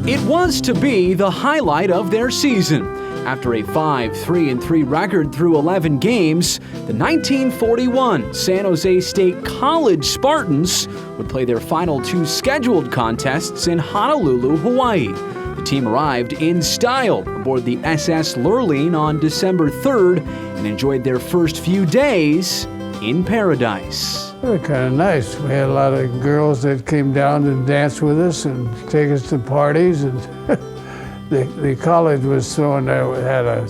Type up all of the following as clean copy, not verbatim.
It was to be the highlight of their season. After a 5-3-3 record through 11 games, the 1941 San Jose State College Spartans would play their final 2 scheduled contests in Honolulu, Hawaii. The team arrived in style aboard the SS Lurline on December 3rd and enjoyed their first few days in paradise. They were kind of nice. We had a lot of girls that came down and danced with us and take us to parties. And the college was had a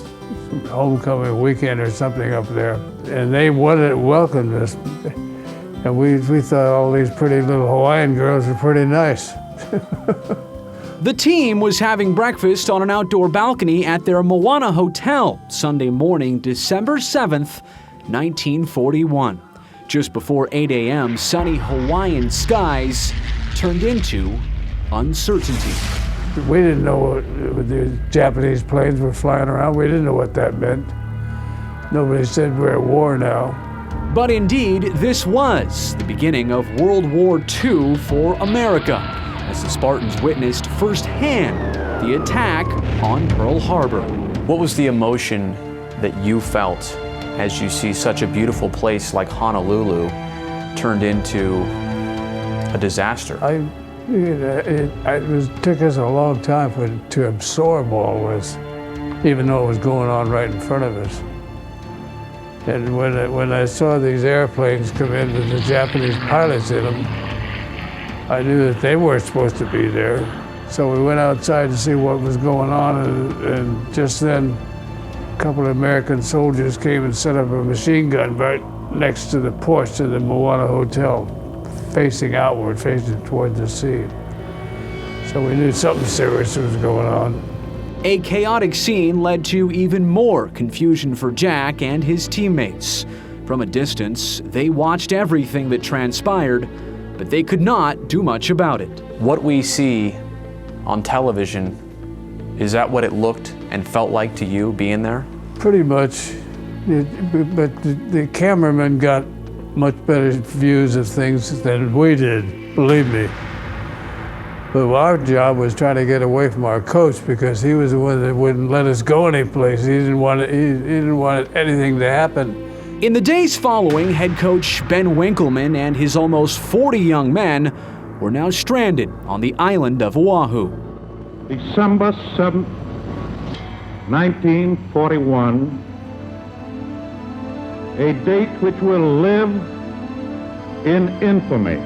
homecoming weekend or something up there, and they welcomed us. And we thought all these pretty little Hawaiian girls were pretty nice. The team was having breakfast on an outdoor balcony at their Moana Hotel Sunday morning, December 7th, 1941. Just before 8 a.m., sunny Hawaiian skies turned into uncertainty. We didn't know what the Japanese planes were flying around. We didn't know what that meant. Nobody said we're at war now. But indeed, this was the beginning of World War II for America, as the Spartans witnessed firsthand the attack on Pearl Harbor. What was the emotion that you felt as you see such a beautiful place like Honolulu turned into a disaster? It took us a long time to absorb all this, even though it was going on right in front of us. And when I saw these airplanes come in with the Japanese pilots in them, I knew that they weren't supposed to be there. So we went outside to see what was going on, and just then a couple of American soldiers came and set up a machine gun right next to the porch of the Moana Hotel, facing outward, facing toward the sea. So we knew something serious was going on. A chaotic scene led to even more confusion for Jack and his teammates. From a distance, they watched everything that transpired, but they could not do much about it. What we see on television, is that what it looked and felt like to you being there? Pretty much, but the cameramen got much better views of things than we did, believe me. But our job was trying to get away from our coach, because he was the one that wouldn't let us go anyplace. He didn't want anything to happen. In the days following, head coach Ben Winkleman and his almost 40 young men were now stranded on the island of Oahu. December 7th, 1941, a date which will live in infamy.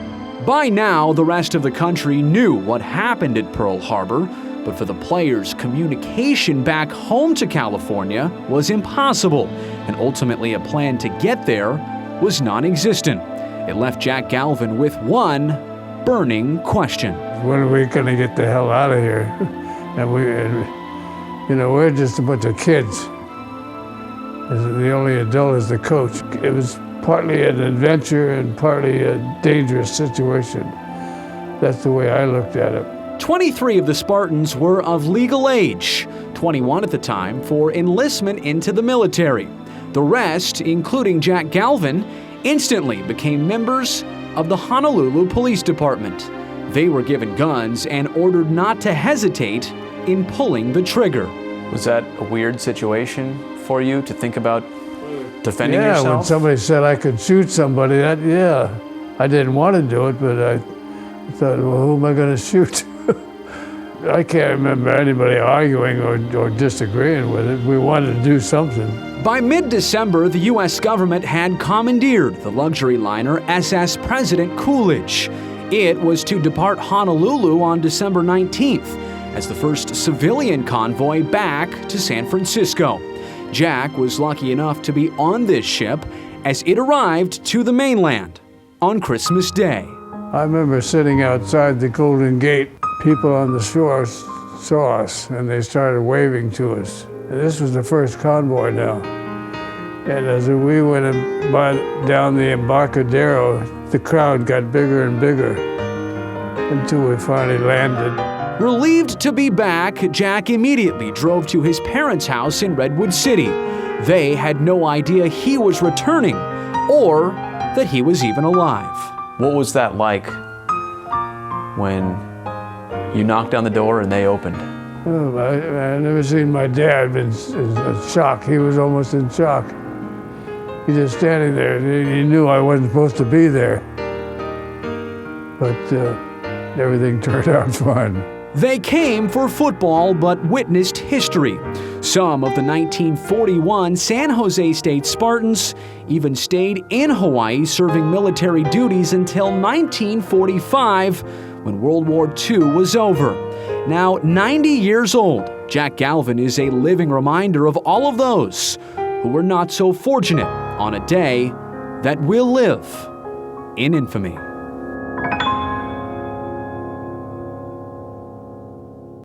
By now, the rest of the country knew what happened at Pearl Harbor, but for the players, communication back home to California was impossible, and ultimately a plan to get there was non-existent. It left Jack Galvin with one burning question. When are we going to get the hell out of here? And we're just a bunch of kids. The only adult is the coach. It was partly an adventure and partly a dangerous situation. That's the way I looked at it. 23 of the Spartans were of legal age, 21 at the time, for enlistment into the military. The rest, including Jack Galvin, instantly became members of the Honolulu Police Department. They were given guns and ordered not to hesitate in pulling the trigger. Was that a weird situation for you to think about defending yourself? Yeah, when somebody said I could shoot somebody, I didn't want to do it, but I thought, well, who am I going to shoot? I can't remember anybody arguing or disagreeing with it. We wanted to do something. By mid-December, the U.S. government had commandeered the luxury liner SS President Coolidge. It was to depart Honolulu on December 19th as the first civilian convoy back to San Francisco. Jack was lucky enough to be on this ship as it arrived to the mainland on Christmas Day. I remember sitting outside the Golden Gate. People on the shore saw us and they started waving to us. And this was the first convoy now. And as we went down the Embarcadero, the crowd got bigger and bigger until we finally landed. Relieved to be back, Jack immediately drove to his parents' house in Redwood City. They had no idea he was returning or that he was even alive. What was that like when You knocked on the door and they opened. Oh, I never seen my dad in shock. He was almost in shock. He just standing there, and he knew I wasn't supposed to be there. But everything turned out fine. They came for football but witnessed history. Some of the 1941 San Jose State Spartans even stayed in Hawaii serving military duties until 1945 when World War II was over. Now 90 years old, Jack Galvin is a living reminder of all of those who were not so fortunate on a day that will live in infamy.